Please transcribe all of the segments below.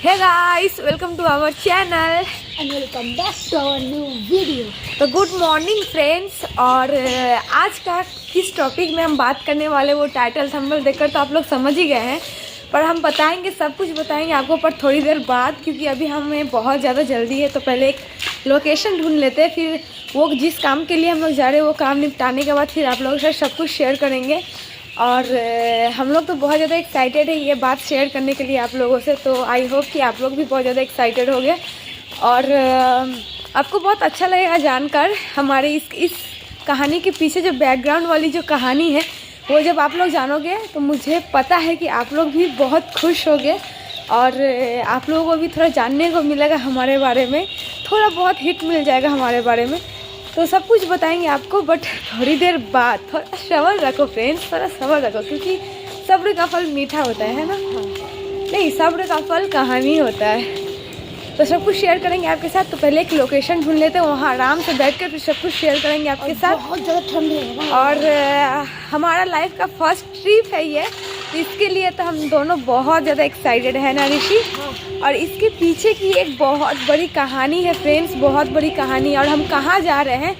Hey guys, welcome to our channel and welcome back to our new video. तो good morning friends. और आज का किस topic में हम बात करने वाले वो टाइटल थंबनेल देखकर तो आप लोग समझ ही गए हैं, पर हम बताएंगे, सब कुछ बताएंगे आपको, पर थोड़ी देर बाद, क्योंकि अभी हमें बहुत ज़्यादा जल्दी है। तो पहले एक लोकेशन ढूंढ लेते हैं, फिर वो जिस काम के लिए हम लोग जा रहे हैं वो काम निपटाने के बाद फिर आप लोगों से सब कुछ शेयर करेंगे। और हम लोग तो बहुत ज़्यादा एक्साइटेड है ये बात शेयर करने के लिए आप लोगों से। तो आई होप कि आप लोग भी बहुत ज़्यादा एक्साइटेड हो गए और आपको बहुत अच्छा लगेगा जानकर हमारे इस कहानी के पीछे जो बैकग्राउंड वाली जो कहानी है वो जब आप लोग जानोगे तो मुझे पता है कि आप लोग भी बहुत खुश होगे और आप लोगों को भी थोड़ा जानने को मिलेगा हमारे बारे में, थोड़ा बहुत हिट मिल जाएगा हमारे बारे में। तो सब कुछ बताएंगे आपको, बट थोड़ी देर बाद। थोड़ा सब्र रखो फ्रेंड्स, थोड़ा सब्र रखो, क्योंकि सब्र का फल मीठा होता है ना। नहीं, सब्र का फल कहानी होता है। तो सब कुछ शेयर करेंगे आपके साथ। तो पहले एक लोकेशन ढूंढ लेते हैं, वहाँ आराम से बैठ कर फिर सब कुछ शेयर करेंगे आपके साथ। बहुत ज़्यादा ठंड है और हमारा लाइफ का फर्स्ट ट्रिप है ये, इसके लिए तो हम दोनों बहुत ज़्यादा एक्साइटेड है ना ऋषि। और इसके पीछे की एक बहुत बड़ी कहानी है फ्रेंड्स, बहुत बड़ी कहानी। और हम कहाँ जा रहे हैं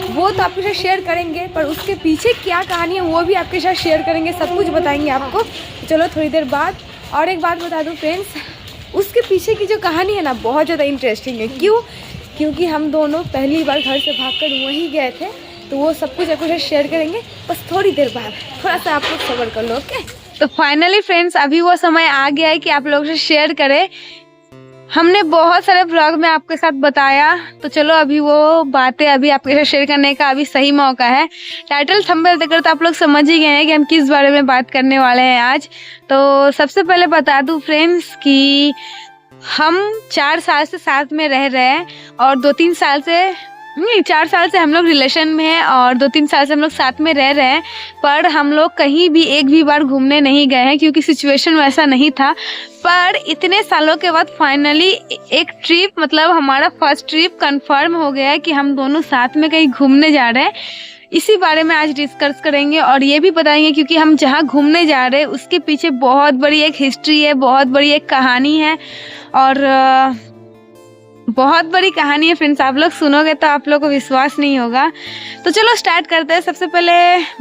वो तो आपके साथ शेयर करेंगे, पर उसके पीछे क्या कहानी है वो भी आपके साथ शेयर करेंगे, सब कुछ बताएंगे आपको। चलो थोड़ी देर बाद। और एक बात बता दूँ फ्रेंड्स, उसके पीछे की जो कहानी है ना बहुत ज़्यादा इंटरेस्टिंग है। क्यों? क्योंकि हम दोनों पहली बार घर से भागकर वहीं गए थे, तो वो सब कुछ आपके साथ शेयर करेंगे बस थोड़ी देर बाद। थोड़ा सा आप लोग सब्र कर लो, ओके। तो फाइनली फ्रेंड्स, अभी वो समय आ गया है कि आप लोगों से शेयर करें। हमने बहुत सारे ब्लॉग में आपके साथ बताया, तो चलो अभी वो बातें अभी आपके साथ शेयर करने का अभी सही मौका है। टाइटल थंबनेल देखकर तो आप लोग समझ ही गए हैं कि हम किस बारे में बात करने वाले हैं आज। तो सबसे पहले बता दूं फ्रेंड्स कि हम 4 साल से साथ में रह रहे हैं और 2-3 साल से 4 साल से हम लोग रिलेशन में हैं और 2-3 साल से हम लोग साथ में रह रहे हैं, पर हम लोग कहीं भी एक भी बार घूमने नहीं गए हैं क्योंकि सिचुएशन वैसा नहीं था। पर इतने सालों के बाद फाइनली एक ट्रिप, मतलब हमारा फर्स्ट ट्रिप कंफर्म हो गया है कि हम दोनों साथ में कहीं घूमने जा रहे हैं। इसी बारे में आज डिस्कस करेंगे और ये भी बताएंगे क्योंकि हम जहाँ घूमने जा रहे हैं उसके पीछे बहुत बड़ी एक हिस्ट्री है, बहुत बड़ी एक कहानी है और बहुत बड़ी कहानी है फ्रेंड्स। आप लोग सुनोगे तो आप लोग को विश्वास नहीं होगा। तो चलो स्टार्ट करते हैं। सबसे पहले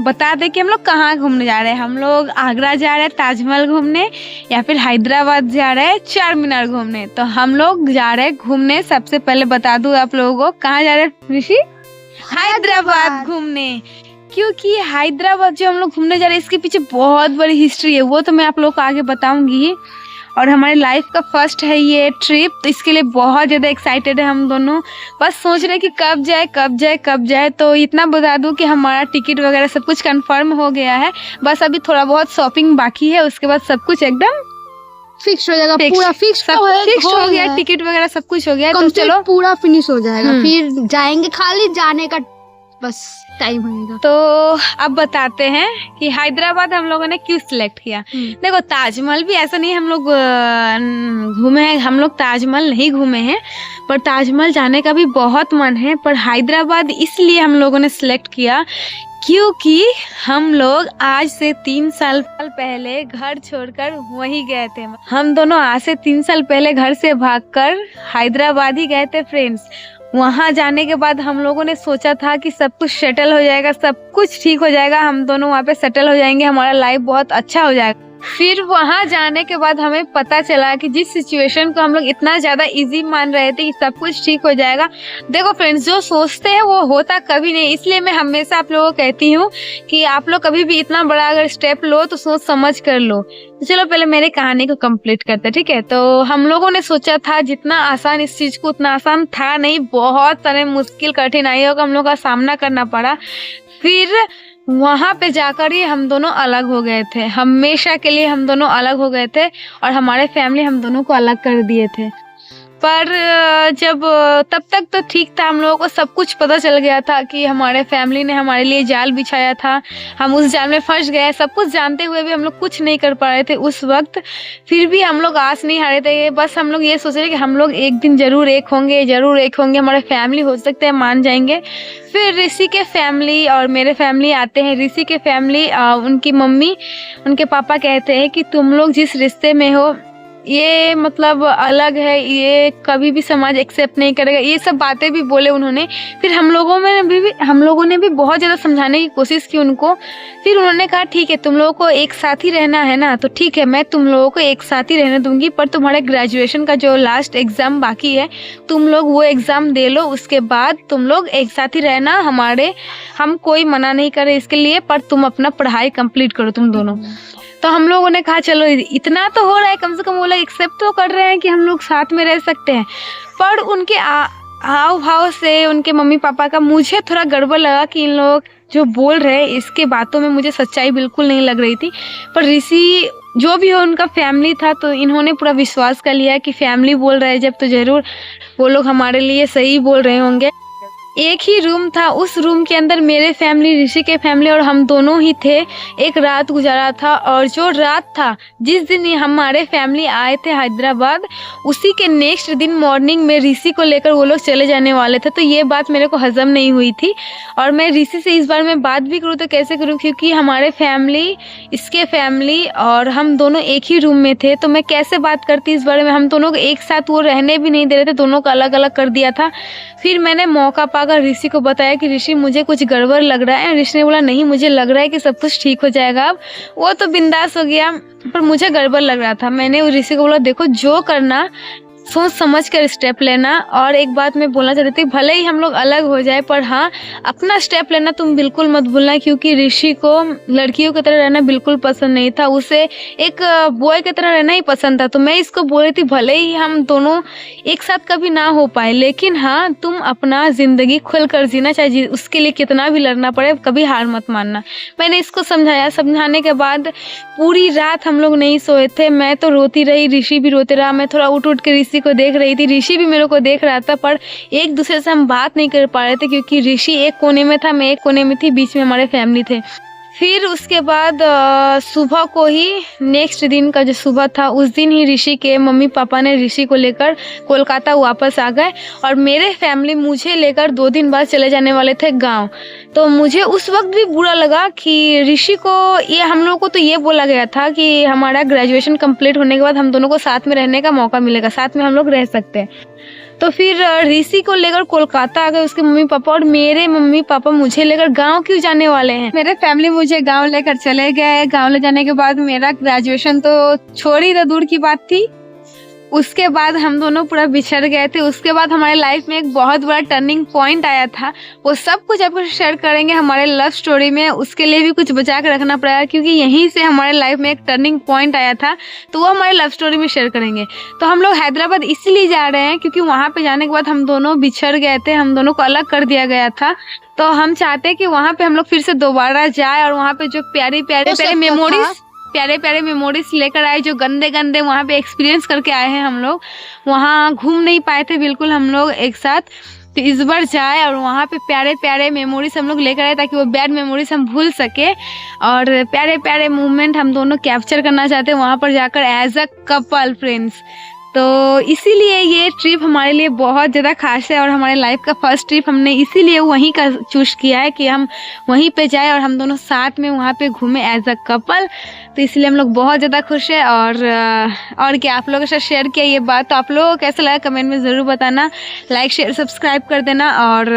बता दें कि हम लोग कहाँ घूमने जा रहे हैं। हम लोग आगरा जा रहे हैं ताजमहल घूमने, या फिर हैदराबाद जा रहे हैं चार मीनार घूमने। तो हम लोग जा रहे हैं घूमने। सबसे पहले बता दूं आप लोगों को कहाँ जा रहे हैं ऋषि? हैदराबाद घूमने। क्योंकि हैदराबाद जो हम लोग घूमने जा रहे हैं इसके पीछे बहुत बड़ी हिस्ट्री है, वो तो मैं आप लोगों को आगे बताऊंगी। और हमारे लाइफ का फर्स्ट है ये ट्रिप, तो इसके लिए बहुत ज़्यादा एक्साइटेड है हम दोनों। बस सोच रहे हैं कि कब जाए कब जाए कब जाए। तो इतना बता दूं कि हमारा टिकट वगैरह सब कुछ कंफर्म हो गया है, बस अभी थोड़ा बहुत शॉपिंग बाकी है, उसके बाद सब कुछ एकदम फिक्स हो जाएगा। पूरा फिक्स हो गया, टिकट वगैरह सब कुछ हो गया। तो चलो पूरा फिनिश हो जाएगा, फिर जाएंगे, खाली जाने का बस टाइम होगा। तो अब बताते हैं कि हैदराबाद हम लोगों ने क्यों सिलेक्ट किया। देखो, ताजमहल भी ऐसा नहीं हम लोग घूमे हैं, हम लोग ताजमहल नहीं घूमे हैं, पर ताजमहल जाने का भी बहुत मन है। पर हैदराबाद इसलिए हम लोगों ने सिलेक्ट किया क्योंकि हम लोग आज से 3 साल पहले घर छोड़कर वहीं गए थे। हम दोनों आज से 3 साल पहले घर से भागकर हैदराबाद ही गए थे फ्रेंड्स। वहाँ जाने के बाद हम लोगों ने सोचा था कि सब कुछ सेटल हो जाएगा, सब कुछ ठीक हो जाएगा, हम दोनों वहाँ पे सेटल हो जाएंगे, हमारा लाइफ बहुत अच्छा हो जाएगा। फिर वहाँ जाने के बाद हमें पता चला कि जिस सिचुएशन को हम लोग इतना ज़्यादा इजी मान रहे थे कि सब कुछ ठीक हो जाएगा, देखो फ्रेंड्स, जो सोचते हैं वो होता कभी नहीं। इसलिए मैं हमेशा आप लोगों को कहती हूँ कि आप लोग कभी भी इतना बड़ा अगर स्टेप लो तो सोच समझ कर लो। तो चलो पहले मेरे कहानी को कंप्लीट करते हैं, ठीक है। तो हम लोगों ने सोचा था जितना आसान इस चीज़ को, उतना आसान था नहीं, बहुत सारे मुश्किल कठिनाइयों का हम लोग का सामना करना पड़ा। फिर वहाँ पे जाकर ही हम दोनों अलग हो गए थे, हमेशा के लिए हम दोनों अलग हो गए थे और हमारे फैमिली हम दोनों को अलग कर दिए थे। पर जब तब तक तो ठीक था, हम लोगों को सब कुछ पता चल गया था कि हमारे फैमिली ने हमारे लिए जाल बिछाया था, हम उस जाल में फंस गए। सब कुछ जानते हुए भी हम लोग कुछ नहीं कर पा रहे थे उस वक्त। फिर भी हम लोग आस नहीं हारे थे, बस हम लोग ये सोच रहे कि हम लोग एक दिन जरूर एक होंगे, जरूर एक होंगे, हमारे फैमिली हो सकते हैं मान जाएंगे। फिर ऋषि के फैमिली और मेरे फैमिली आते हैं। ऋषि के फैमिली, उनकी मम्मी, उनके पापा कहते हैं कि तुम लोग जिस रिश्ते में हो ये मतलब अलग है, ये कभी भी समाज एक्सेप्ट नहीं करेगा, ये सब बातें भी बोले उन्होंने। फिर हम लोगों ने भी बहुत ज़्यादा समझाने की कोशिश की उनको। फिर उन्होंने कहा ठीक है, तुम लोगों को एक साथ ही रहना है ना, तो ठीक है मैं तुम लोगों को एक साथ ही रहने दूंगी, पर तुम्हारे ग्रेजुएशन का जो लास्ट एग्ज़ाम बाकी है तुम लोग वो एग्ज़ाम दे लो, उसके बाद तुम लोग एक साथ ही रहना। हम कोई मना नहीं करे इसके लिए, पर तुम अपना पढ़ाई कंप्लीट करो तुम दोनों। तो हम लोगों ने कहा चलो इतना तो हो रहा है, कम से कम वो लोग एक्सेप्ट तो कर रहे हैं कि हम लोग साथ में रह सकते हैं। पर उनके हाव भाव से, उनके मम्मी पापा का मुझे थोड़ा गड़बड़ लगा कि इन लोग जो बोल रहे हैं इसके बातों में मुझे सच्चाई बिल्कुल नहीं लग रही थी। पर ऋषि जो भी हो उनका फैमिली था, तो इन्होंने पूरा विश्वास कर लिया कि फैमिली बोल रहे हैं जब, तो ज़रूर वो लोग हमारे लिए सही बोल रहे होंगे। एक ही रूम था, उस रूम के अंदर मेरे फैमिली, ऋषि के फैमिली और हम दोनों ही थे। एक रात गुजारा था, और जो रात था जिस दिन हमारे फैमिली आए थे हैदराबाद, उसी के नेक्स्ट दिन मॉर्निंग में ऋषि को लेकर वो लोग चले जाने वाले थे। तो ये बात मेरे को हजम नहीं हुई थी, और मैं ऋषि से इस बारे में बात भी करूँ तो कैसे करूँ, क्योंकि हमारे फैमिली, इसके फैमिली और हम दोनों एक ही रूम में थे, तो मैं कैसे बात करती इस बारे में। हम दोनों को एक साथ वो रहने भी नहीं दे रहे थे, दोनों को अलग अलग कर दिया था। फिर मैंने मौका पाकर ऋषि को बताया कि ऋषि मुझे कुछ गड़बड़ लग रहा है। ऋषि ने बोला नहीं, मुझे लग रहा है कि सब कुछ ठीक हो जाएगा अब। वो तो बिंदास हो गया, पर मुझे गड़बड़ लग रहा था। मैंने ऋषि को बोला देखो जो करना सोच समझ कर स्टेप लेना। और एक बात मैं बोलना चाहती थी, भले ही हम लोग अलग हो जाए, पर हाँ अपना स्टेप लेना तुम बिल्कुल मत भूलना, क्योंकि ऋषि को लड़कियों की तरह रहना बिल्कुल पसंद नहीं था, उसे एक बॉय की तरह रहना ही पसंद था। तो मैं इसको बोल रही थी भले ही हम दोनों एक साथ कभी ना हो पाए, लेकिन हाँ तुम अपना ज़िंदगी खुल कर जीना, चाहे उसके लिए कितना भी लड़ना पड़े, कभी हार मत मानना। मैंने इसको समझाया। समझाने के बाद पूरी रात हम लोग नहीं सोए थे। मैं तो रोती रही, ऋषि भी रोते रहा। मैं थोड़ा उठ के ऋषि को देख रही थी, ऋषि भी मेरे को देख रहा था, पर एक दूसरे से हम बात नहीं कर पा रहे थे, क्योंकि ऋषि एक कोने में था, मैं एक कोने में थी, बीच में हमारे फैमिली थे। फिर उसके बाद सुबह को ही, नेक्स्ट दिन का जो सुबह था, उस दिन ही ऋषि के मम्मी पापा ने ऋषि को लेकर कोलकाता वापस आ गए, और मेरे फैमिली मुझे लेकर 2 दिन बाद चले जाने वाले थे गांव। तो मुझे उस वक्त भी बुरा लगा कि ऋषि को, ये हम लोग को तो ये बोला गया था कि हमारा ग्रेजुएशन कंप्लीट होने के बाद हम दोनों को साथ में रहने का मौका मिलेगा, साथ में हम लोग रह सकते हैं। तो फिर ऋषि को लेकर कोलकाता आ गए उसके मम्मी पापा, और मेरे मम्मी पापा मुझे लेकर गांव क्यों जाने वाले हैं। मेरे फैमिली मुझे गांव लेकर चले गए। गांव ले जाने के बाद मेरा ग्रेजुएशन तो छोड़ ही दूर की बात थी, उसके बाद हम दोनों पूरा बिछड़ गए थे। उसके बाद हमारे लाइफ में एक बहुत बड़ा टर्निंग पॉइंट आया था, वो सब कुछ आपको शेयर करेंगे हमारे लव स्टोरी में। उसके लिए भी कुछ बचा कर रखना पड़ेगा, क्योंकि यहीं से हमारे लाइफ में एक टर्निंग पॉइंट आया था, तो वो हमारे लव स्टोरी में शेयर करेंगे। तो हम लोग हैदराबाद इसलिए जा रहे हैं क्योंकि वहाँ पे जाने के बाद हम दोनों बिछड़ गए थे, हम दोनों को अलग कर दिया गया था। तो हम चाहते हैं कि वहाँ पे हम लोग फिर से दोबारा जाए, और वहाँ पे जो प्यारे प्यारे मेमोरीज लेकर आए, जो गंदे गंदे वहाँ पे एक्सपीरियंस करके आए हैं हम लोग। वहाँ घूम नहीं पाए थे बिल्कुल हम लोग एक साथ, तो इस बार जाए और वहाँ पे प्यारे प्यारे मेमोरीज हम लोग लेकर आए, ताकि वो बैड मेमोरीज हम भूल सके, और प्यारे प्यारे मोमेंट हम दोनों कैप्चर करना चाहते हैं वहाँ पर जाकर एज अ कपल फ्रेंड्स। तो इसीलिए ये ट्रिप हमारे लिए बहुत ज़्यादा खास है, और हमारे लाइफ का फर्स्ट ट्रिप हमने इसीलिए वहीं का चूज़ किया है कि हम वहीं पे जाए और हम दोनों साथ में वहाँ पे घूमें एज अ कपल। तो इसलिए हम लोग बहुत ज़्यादा खुश है। और क्या आप लोगों के साथ शेयर किया ये बात, तो आप लोगों को कैसा लगा कमेंट में ज़रूर बताना, लाइक शेयर सब्सक्राइब कर देना। और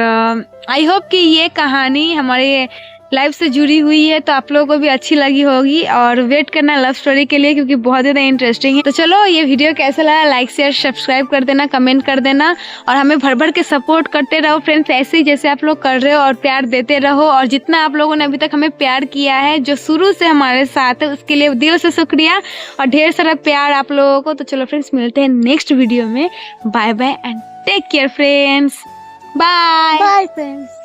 आई होप कि ये कहानी हमारे लाइफ से जुड़ी हुई है तो आप लोगों को भी अच्छी लगी होगी, और वेट करना लव स्टोरी के लिए, क्योंकि बहुत ज़्यादा इंटरेस्टिंग है। तो चलो ये वीडियो कैसा लगा, लाइक शेयर सब्सक्राइब कर देना, कमेंट कर देना, और हमें भर भर के सपोर्ट करते रहो फ्रेंड्स, ऐसे ही जैसे आप लोग कर रहे हो, और प्यार देते रहो। और जितना आप लोगों ने अभी तक हमें प्यार किया है, जो शुरू से हमारे साथ है, उसके लिए दिल से शुक्रिया और ढेर सारा प्यार आप लोगों को। तो चलो फ्रेंड्स, मिलते हैं नेक्स्ट वीडियो में। Bye bye and take care friends. Bye bye friends.